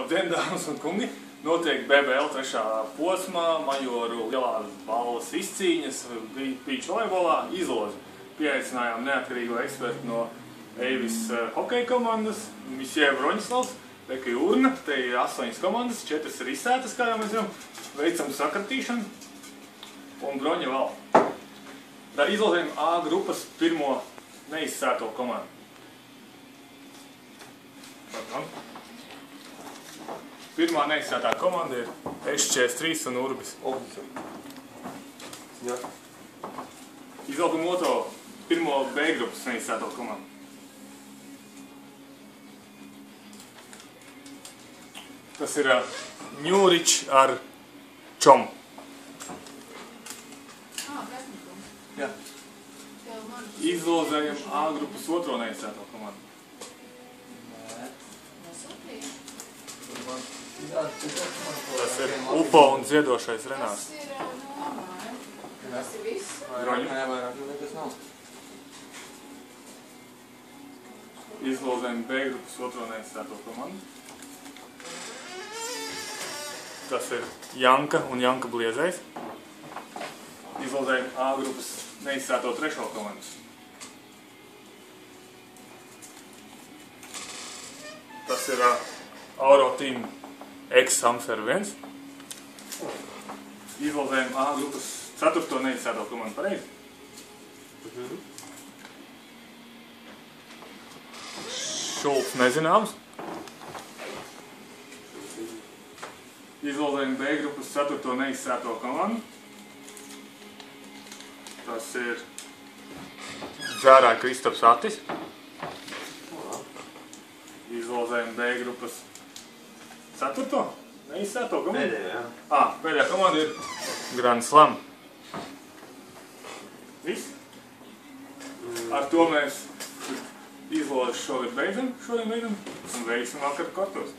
Labdien, dāmas un kungi! Notiek BBL 3. posmā majoru lielās balvas izcīņas beach volejbolā izlozi. Pieaicinājām neatkarīgo ekspertu no Eivis hokeja komandas, Misjē Vroņislavs, Beka Jurna. Te ir 8 komandas, 4 ir izsētas, kā jau mēs zinām. Veicam sakratīšanu un Broņa vēl. Tā izlozējam A grupas pirmo neizsēto komandu. Pirmā neizsētā komanda ir S43 un Urbis. Izvelkam otro pirmo B grupas neizsēto komandu. Tas ir Ņūrič ar Čom. Jā. Izlozējam A grupas otro neizsēto komandu. Tas ir Upo un Ziedošais Renārs. Tas ir viss? Izlozējam B grupas otro neizsēto komandu. Tas ir Janka un Janka Bliezais. Izlozējam A grupas neizsēto trešo komandu. Tas ir Auro Team X Samser 1. Izlozējam A grupas ceturto neizsēto komandu. Pareizi? Šulcs nezināms. Izlozējam B grupas ceturto neizsēto komandu. Tas ir Dzērāja Kristaps Atis. Izlozējam B grupas ceturto neizsēto komandu. Pēdējā, jā. Pēdējā komanda ir Grand Slam. Viss? Ar to mēs izlozes šodien beidzam un veiksim vakar kortos.